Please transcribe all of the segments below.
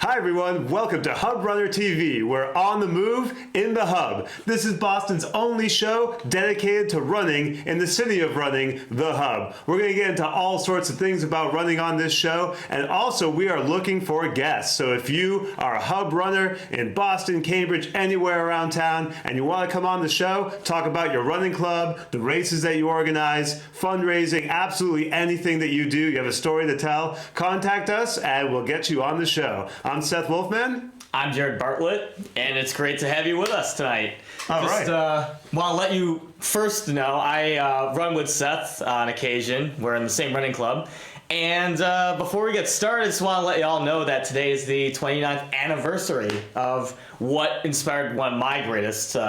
Hi everyone, welcome to HubRunnerTV. We're on the move in the hub. This is Boston's only show dedicated to running in the city of running, the hub. We're going to get into all sorts of things about running on this show, and also we are looking for guests. So if you are a hub runner in Boston, Cambridge, anywhere around town, and you want to come on the show, talk about your running club, the races that you organize, fundraising, absolutely anything that you do, you have a story to tell, contact us and we'll get you on the show. I'm Seth Wolfman. I'm Bartlett, and it's great to have you with us tonight. All right. Well, I'll let you first know, I run with Seth on occasion. We're in the same running club. And before we get started, I just want to let you all know that today is the 29th anniversary of what inspired one of my greatest, one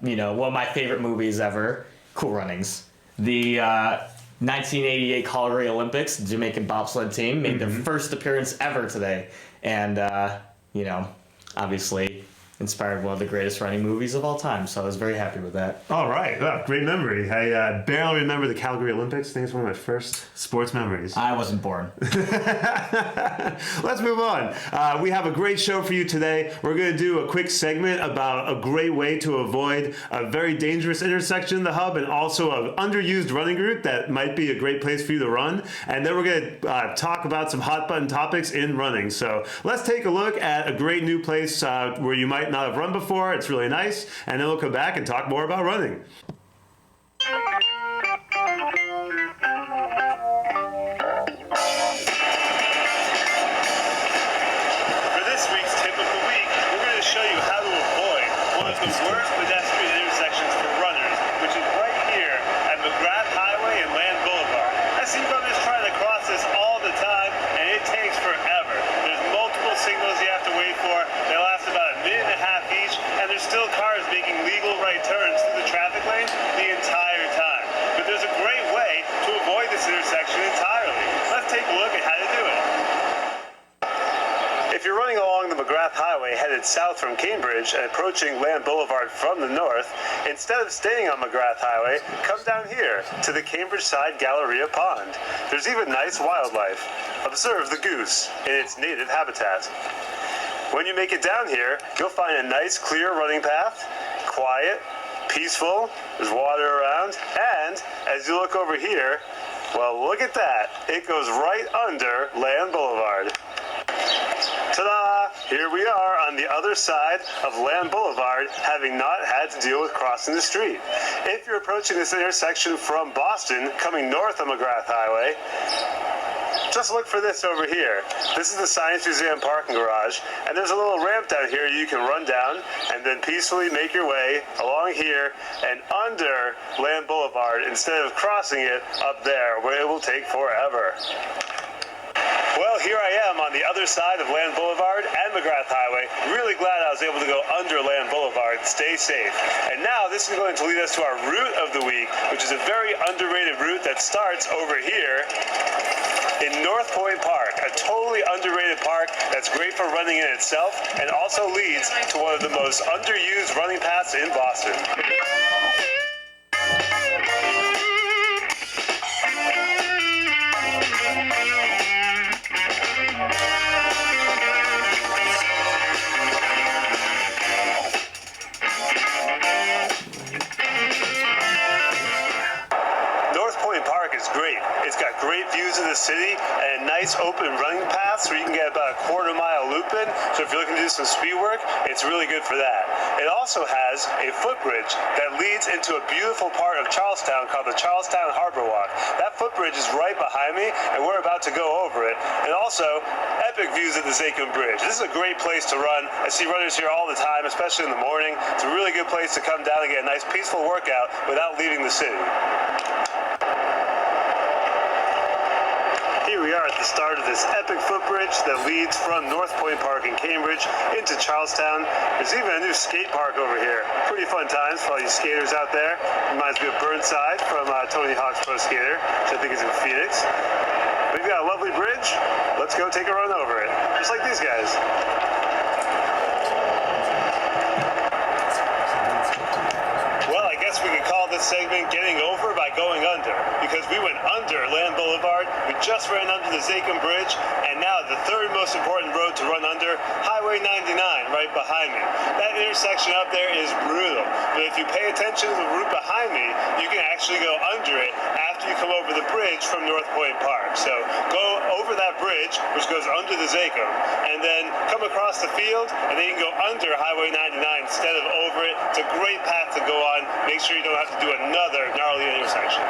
of my favorite movies ever, Cool Runnings. The 1988 Calgary Olympics, the Jamaican bobsled team, made their first appearance ever today. And, obviously inspired one of the greatest running movies of all time. So I was very happy with that. All right. Well, great memory. I barely remember the Calgary Olympics. I think it's one of my first sports memories. I wasn't born. Let's move on. We have a great show for you today. We're going to do a quick segment about a great way to avoid a very dangerous intersection in the hub and also an underused running route that might be a great place for you to run. And then we're going to talk about some hot button topics in running. So let's take a look at a great new place where you might not have run before. It's really nice. And then we'll come back and talk more about running. Show you how to avoid one of the worst pedestrian intersections for runners, which is right here at McGrath Highway and Land Boulevard. I see runners trying to cross this all the time, and it takes forever. There's multiple signals you have to wait for. They last about a minute and a half each, and there's still cars making legal right turns through the traffic lane the entire time. But there's a great way to avoid this intersection entirely. Let's take a look at how to do it. If you're running along the McGrath Highway headed south from Cambridge and approaching Land Boulevard from the north, instead of staying on McGrath Highway, come down here to the Cambridge Side Galleria Pond. There's even nice wildlife. Observe the goose in its native habitat. When you make it down here, you'll find a nice clear running path, quiet, peaceful, there's water around, and as you look over here, well, look at that. It goes right under Land Boulevard. Ta-da! Here we are on the other side of Land Boulevard, having not had to deal with crossing the street. If you're approaching this intersection from Boston, coming north on McGrath Highway, just look for this over here. This is the Science Museum parking garage, and there's a little ramp down here you can run down and then peacefully make your way along here and under Land Boulevard instead of crossing it up there, where it will take forever. Well, here I am on the other side of Land Boulevard and McGrath Highway. Really glad I was able to go under Land Boulevard. Stay safe. And now this is going to lead us to our route of the week, which is a very underrated route that starts over here in North Point Park, a totally underrated park that's great for running in itself and also leads to one of the most underused running paths in Boston. Great. It's got great views of the city and a nice open running path so you can get about a quarter-mile loop in. So if you're looking to do some speed work, it's really good for that. It also has a footbridge that leads into a beautiful part of Charlestown called the Charlestown Harborwalk. That footbridge is right behind me, and we're about to go over it. And also, epic views of the Zacum Bridge. This is a great place to run. I see runners here all the time, especially in the morning. It's a really good place to come down and get a nice peaceful workout without leaving the city. Here we are at the start of this epic footbridge that leads from North Point Park in Cambridge into Charlestown. There's even a new skate park over here. Pretty fun times for all you skaters out there. Reminds me of Burnside from Tony Hawk's Pro Skater, which I think is in Phoenix. We've got a lovely bridge. Let's go take a run over it, just like these guys. Well, I guess we could call this segment Getting Over by Going Under, because we went under Land Boulevard. We just just ran under the Zachem Bridge, and now the third most important road to run under, Highway 99, right behind me. That intersection up there is brutal, but if you pay attention to the route behind me, you can actually go under it after you come over the bridge from North Point Park. So go over that bridge, which goes under the Zachem, and then come across the field, and then you can go under Highway 99 instead of over it. It's a great path to go on. Make sure you don't have to do another gnarly intersection.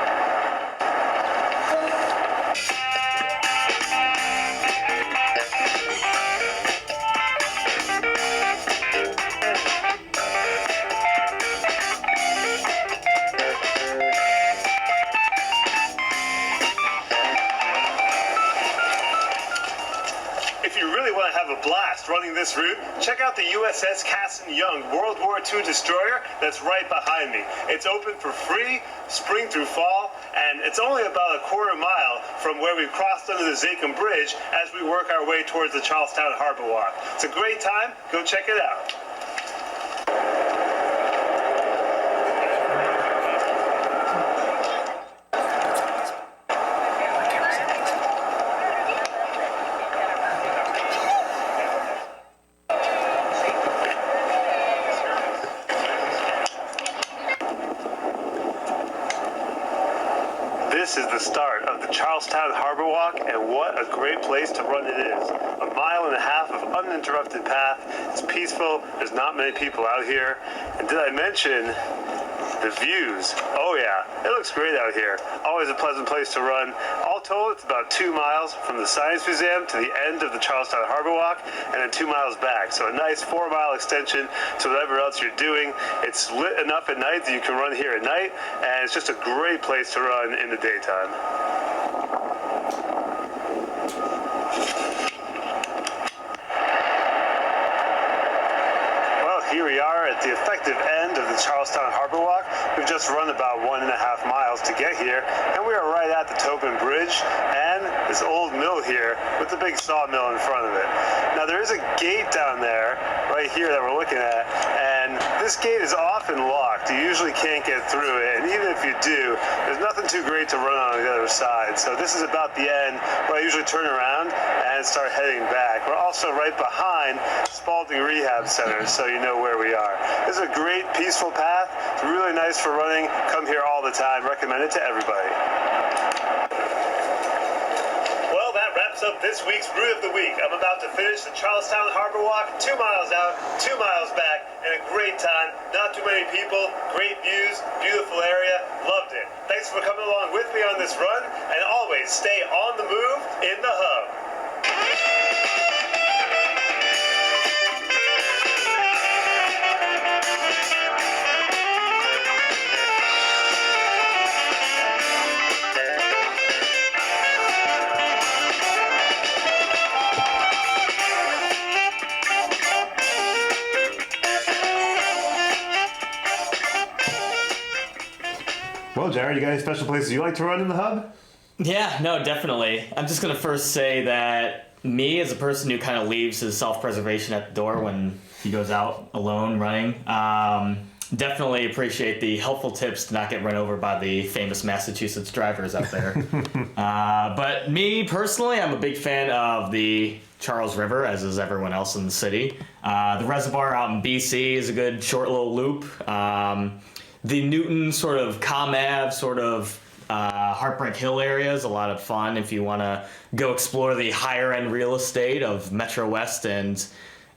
Blast running this route, check out the USS Cassin Young World War II destroyer that's right behind me. It's open for free, spring through fall, and it's only about a quarter mile from where we've crossed under the Zachem Bridge as we work our way towards the Charlestown Harborwalk. It's a great time. Go check it out. This is the start of the Charlestown Harborwalk, and what a great place to run it is. 1.5 miles of uninterrupted path. It's peaceful. There's not many people out here. And did I mention the views? Oh yeah, it looks great out here. Always a pleasant place to run. All told, it's about 2 miles from the Science Museum to the end of the Charlestown Harborwalk, and then 2 miles back. So a nice 4-mile extension to whatever else you're doing. It's lit enough at night that you can run here at night, and it's just a great place to run in the daytime. Here we are at the effective end of the Charlestown Harborwalk. We've just run about 1.5 miles to get here, and we are right at the Tobin Bridge and this old mill here with the big sawmill in front of it. Now there is a gate down there, right here that we're looking at, and this gate is often locked. You usually can't get through it, and even if you do, there's nothing too great to run on the other side. So this is about the end where I usually turn around and start heading back. We're also right behind Spalding Rehab Center, so you know where we are. This is a great, peaceful path. It's really nice for running. Come here all the time. Recommend it to everybody. Well, that wraps up this week's Route of the Week. I'm about to finish the Charlestown Harborwalk, 2 miles out, 2 miles back, and a great time. Not too many people, great views, beautiful area. Loved it. Thanks for coming along with me on this run, and always stay on the move in the hub. Well, Jared, you got any special places you like to run in the hub? Yeah, no, definitely. I'm just going to first say that me, as a person who kind of leaves his self-preservation at the door when he goes out alone running, definitely appreciate the helpful tips to not get run over by the famous Massachusetts drivers out there. But me, personally, I'm a big fan of the Charles River, as is everyone else in the city. The reservoir out in BC is a good short little loop. The Newton sort of Comm Ave, sort of Heartbreak Hill area is a lot of fun if you want to go explore the higher end real estate of Metro West and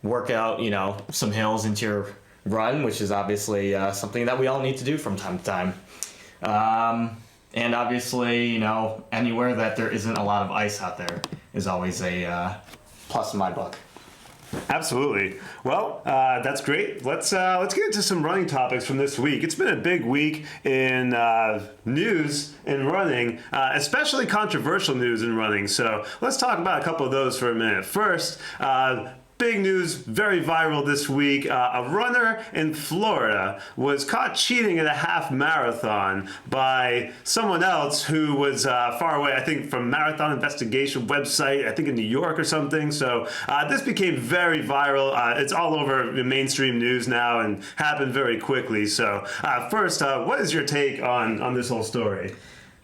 work out, you know, some hills into your run, which is obviously something that we all need to do from time to time. And obviously, you know, anywhere that there isn't a lot of ice out there is always a plus in my book. Absolutely. Well, that's great. Let's get into some running topics from this week. It's been a big week in news in running, especially controversial news in running. So let's talk about a couple of those for a minute. First, big news, very viral this week. A runner in Florida was caught cheating at a half marathon by someone else who was far away, I think from Marathon Investigation website, I think in New York or something. So this became very viral. It's all over the mainstream news now and happened very quickly. So first, what is your take on this whole story?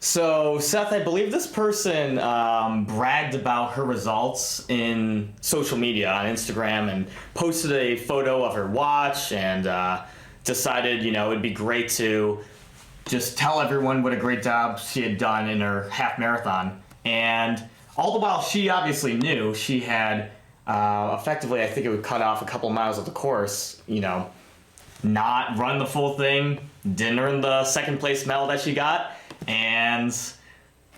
So, Seth, I believe this person bragged about her results in social media on Instagram and posted a photo of her watch and decided, it'd be great to just tell everyone what a great job she had done in her half marathon. And all the while, she obviously knew she had effectively, I think it would cut off a couple miles of the course, not run the full thing, didn't earn the second place medal that she got. And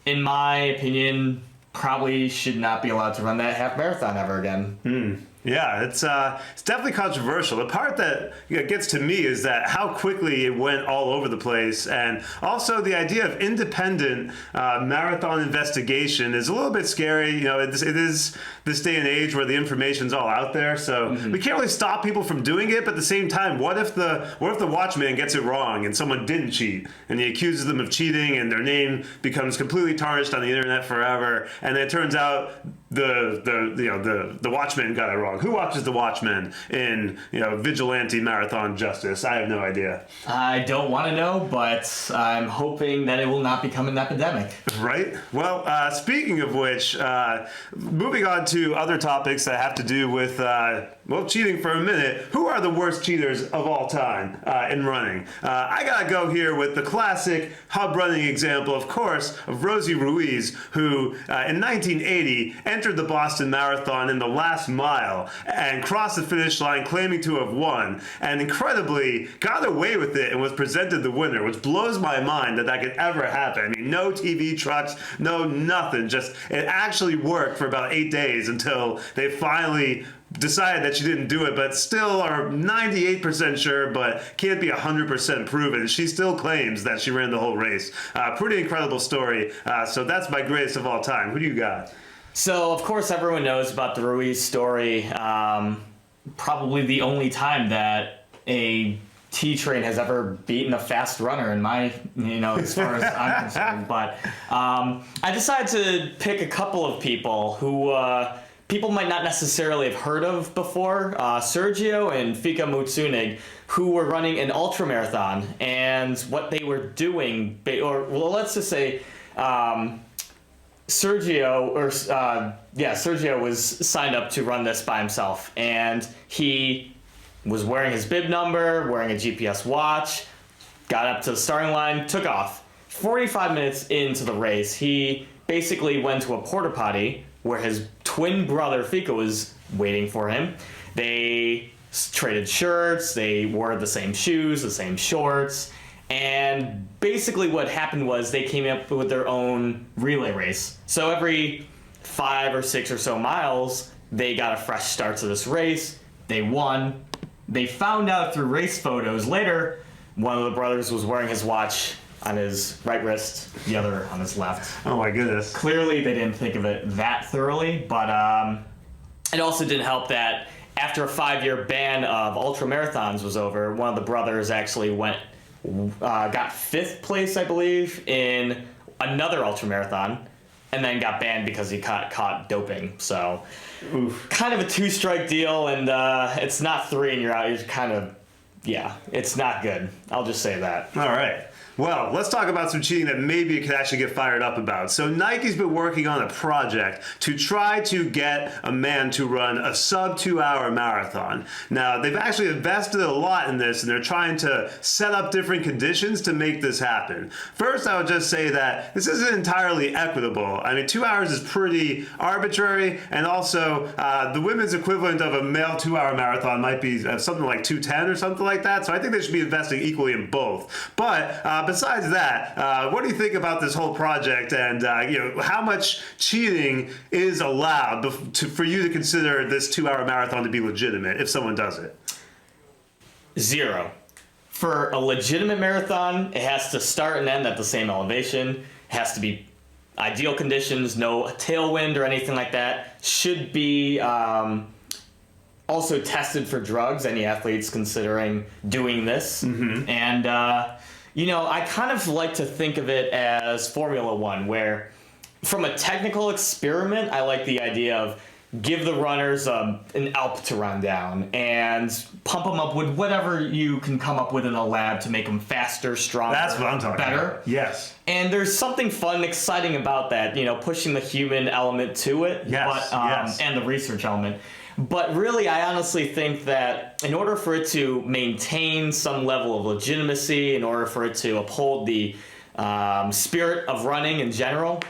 in my opinion, probably should not be allowed to run that half marathon ever again. Yeah, it's definitely controversial. The part that gets to me is that how quickly it went all over the place, and also the idea of independent marathon investigation is a little bit scary. It is this day and age where the information's all out there, so we can't really stop people from doing it. But at the same time, what if the watchman gets it wrong and someone didn't cheat, and he accuses them of cheating, and their name becomes completely tarnished on the internet forever, and it turns out the watchman got it wrong. Who watches the Watchmen in vigilante marathon justice? I have no idea. I don't want to know, but I'm hoping that it will not become an epidemic. Right. Well, speaking of which, moving on to other topics that have to do with cheating for a minute. Who are the worst cheaters of all time in running? I gotta go here with the classic hub running example, of course, of Rosie Ruiz, who in 1980 entered the Boston Marathon in the last mile and crossed the finish line claiming to have won, and incredibly got away with it and was presented the winner, which blows my mind that could ever happen. I mean, no TV trucks, no nothing, just it actually worked for about 8 days until they finally decided that she didn't do it, but still are 98% sure, but can't be 100% proven. She still claims that she ran the whole race. Pretty incredible story. So that's my greatest of all time. Who do you got? So, of course, everyone knows about the Ruiz story. Probably the only time that a T-Train has ever beaten a fast runner in my, as far as I'm concerned. But I decided to pick a couple of people who people might not necessarily have heard of before. Sergio and Fika Mutsunig, who were running an ultramarathon, and what they were doing, let's just say Sergio was signed up to run this by himself, and he was wearing his bib number, wearing a GPS watch, got up to the starting line, took off. 45 minutes into the race, he basically went to a porta potty where his twin brother Fika was waiting for him. They traded shirts, they wore the same shoes, the same shorts, and basically what happened was they came up with their own relay race. So every 5 or 6 or so miles, they got a fresh start to this race. They won. They found out through race photos later, one of the brothers was wearing his watch on his right wrist, the other on his left. Oh my goodness. Clearly they didn't think of it that thoroughly, but it also didn't help that after a 5-year ban of ultramarathons was over, one of the brothers actually got 5th place, I believe, in another ultramarathon, and then got banned because he caught doping. So, kind of a 2-strike deal, and it's not 3 and you're out. You're kind of, it's not good. I'll just say that. All right. Well, let's talk about some cheating that maybe you could actually get fired up about. So Nike's been working on a project to try to get a man to run a sub 2-hour marathon. Now, they've actually invested a lot in this, and they're trying to set up different conditions to make this happen. First, I would just say that this isn't entirely equitable. I mean, 2 hours is pretty arbitrary, and also the women's equivalent of a male 2-hour marathon might be something like 2:10 or something like that. So I think they should be investing equally in both. But besides that, what do you think about this whole project, and how much cheating is allowed for you to consider this 2-hour marathon to be legitimate if someone does it? 0. For a legitimate marathon, it has to start and end at the same elevation. It has to be ideal conditions, no tailwind or anything like that. Should be also tested for drugs, any athletes considering doing this. Mm-hmm. And I kind of like to think of it as Formula One, where from a technical experiment, I like the idea of give the runners an Alp to run down and pump them up with whatever you can come up with in a lab to make them faster, stronger, That's what I'm talking better. about. Yes. And there's something fun and exciting about that, pushing the human element to it. Yes, yes. And the research element. But really, I honestly think that in order for it to maintain some level of legitimacy, in order for it to uphold the spirit of running in general,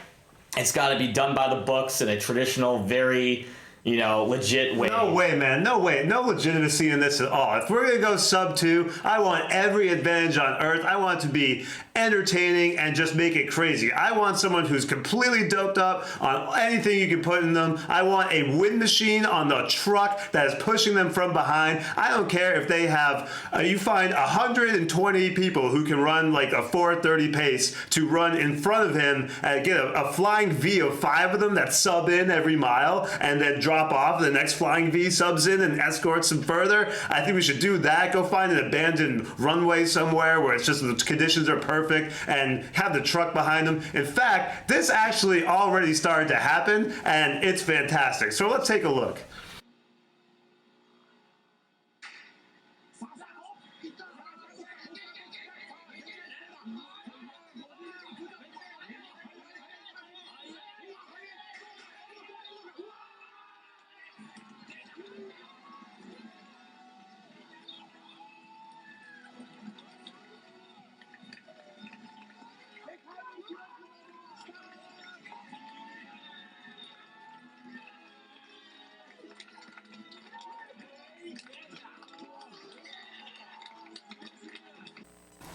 it's got to be done by the books in a traditional, very, legit way. No way, man. No way. No legitimacy in this at all. If we're going to go sub 2, I want every advantage on earth. I want it to be entertaining and just make it crazy. I want someone who's completely doped up on anything you can put in them. I want a wind machine on the truck that is pushing them from behind. I don't care if they have, you find 120 people who can run like a 4:30 pace to run in front of him and get a flying V of 5 of them that sub in every mile and then drop off. The next flying V subs in and escorts them further. I think we should do that. Go find an abandoned runway somewhere where it's just the conditions are perfect and have the truck behind them. In fact, this actually already started to happen and it's fantastic. So let's take a look.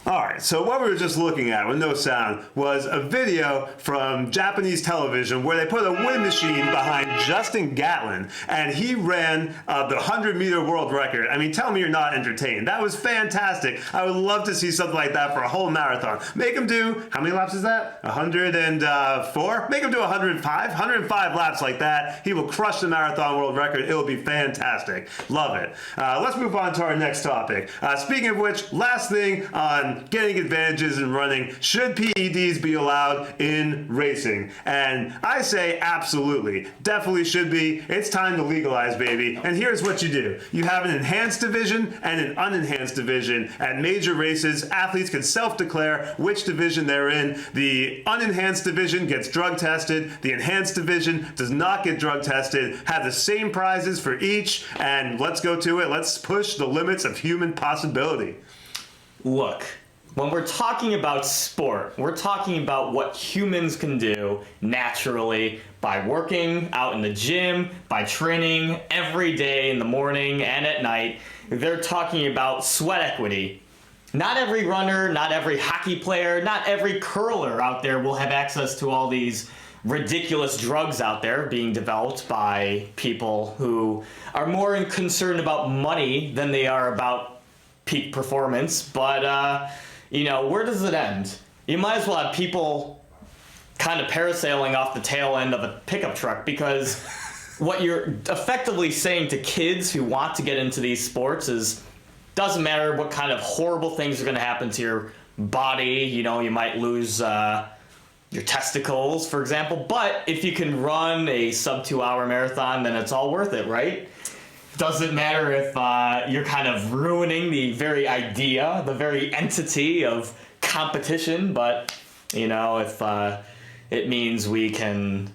Alright, so what we were just looking at with no sound was a video from Japanese television where they put a wind machine behind Justin Gatlin and he ran the 100-meter world record. I mean, tell me you're not entertained. That was fantastic. I would love to see something like that for a whole marathon. Make him do, how many laps is that? 104? Make him do 105? 105 laps like that. He will crush the marathon world record. It will be fantastic. Love it. Let's move on to our next topic. Speaking of which, last thing on getting advantages in running, should PEDs be allowed in racing? And I say absolutely, definitely should be. It's time to legalize, baby. And here's what you do. You have an enhanced division and an unenhanced division. At major races, athletes can self-declare which division they're in. The unenhanced division gets drug tested. The enhanced division does not get drug tested. Have the same prizes for each. And let's go to it. Let's push the limits of human possibility. Look, when we're talking about sport, we're talking about what humans can do naturally by working out in the gym, by training every day in the morning and at night. They're talking about sweat equity. Not every runner, not every hockey player, not every curler out there will have access to all these ridiculous drugs out there being developed by people who are more concerned about money than they are about peak performance. But where does it end? You might as well have people kind of parasailing off the tail end of a pickup truck, because what you're effectively saying to kids who want to get into these sports is, doesn't matter what kind of horrible things are going to happen to your body. You might lose your testicles, for example, but if you can run a sub 2-hour marathon, then it's all worth it, right? Doesn't matter if you're kind of ruining the very idea, the very entity of competition, but if it means we can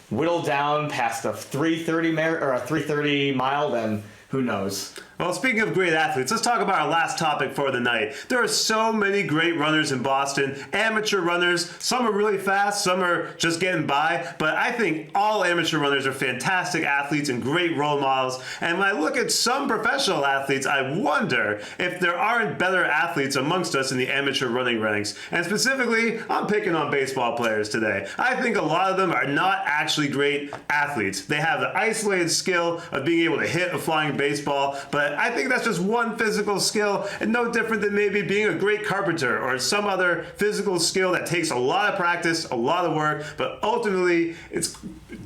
whittle down past a 3:30 mile, then who knows? Well, speaking of great athletes, let's talk about our last topic for the night. There are so many great runners in Boston, amateur runners. Some are really fast, some are just getting by, but I think all amateur runners are fantastic athletes and great role models. And when I look at some professional athletes, I wonder if there aren't better athletes amongst us in the amateur running ranks. And specifically, I'm picking on baseball players today. I think a lot of them are not actually great athletes. They have the isolated skill of being able to hit a flying baseball, but I think that's just one physical skill, and no different than maybe being a great carpenter or some other physical skill that takes a lot of practice, a lot of work, but ultimately it's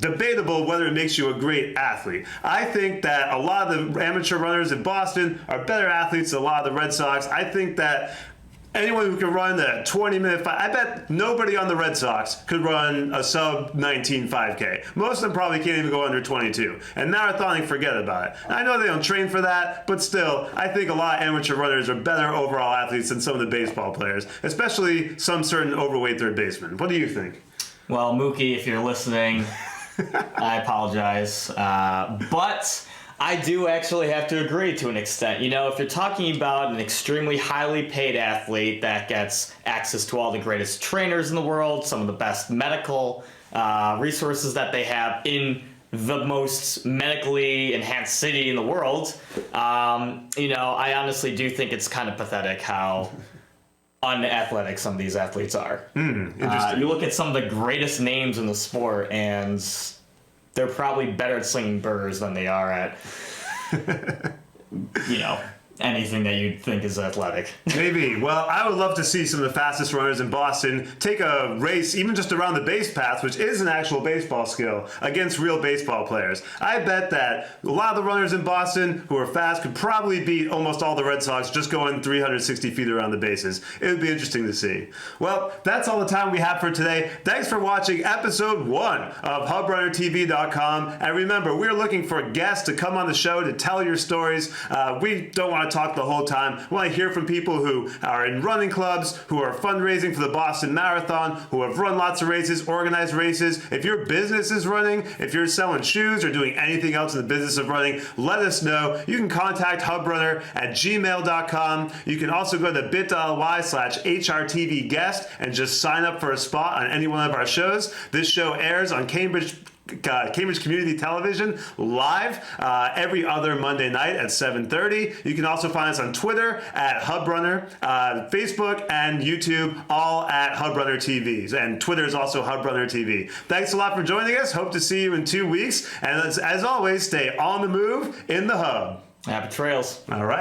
debatable whether it makes you a great athlete. I think that a lot of the amateur runners in Boston are better athletes than a lot of the Red Sox. I think that anyone who can run a 20-minute I bet nobody on the Red Sox could run a sub 19 5K. Most of them probably can't even go under 22. And marathoning, forget about it. I know they don't train for that, but still, I think a lot of amateur runners are better overall athletes than some of the baseball players, especially some certain overweight third basemen. What do you think? Well, Mookie, if you're listening, I apologize. But I do actually have to agree to an extent. You know, if you're talking about an extremely highly paid athlete that gets access to all the greatest trainers in the world, some of the best medical resources that they have in the most medically enhanced city in the world, you know, I honestly do think it's kind of pathetic how unathletic some of these athletes are. You look at some of the greatest names in the sport, and they're probably better at slinging burgers than they are at, you know, anything that you'd think is athletic. Maybe. Well, I would love to see some of the fastest runners in Boston take a race, even just around the base path, which is an actual baseball skill, against real baseball players. I bet that a lot of the runners in Boston who are fast could probably beat almost all the Red Sox just going 360 feet around the bases. It would be interesting to see. Well, that's all the time we have for today. Thanks for watching episode 1 of HubRunnerTV.com. And remember, we're looking for guests to come on the show to tell your stories. We don't want to talk the whole time. We want to hear from people who are in running clubs, who are fundraising for the Boston Marathon, who have run lots of races, organized races. If your business is running, if you're selling shoes or doing anything else in the business of running, let us know. You can contact hubrunner@gmail.com. You can also go to bit.ly/HRTVguest and just sign up for a spot on any one of our shows. This show airs on Cambridge Community Television live every other Monday night at 7:30. You can also find us on Twitter at HubRunner, Facebook and YouTube, all at HubRunnerTV. And Twitter is also HubRunnerTV. Thanks a lot for joining us. Hope to see you in 2 weeks. And as always, stay on the move in the Hub. Happy trails. All right.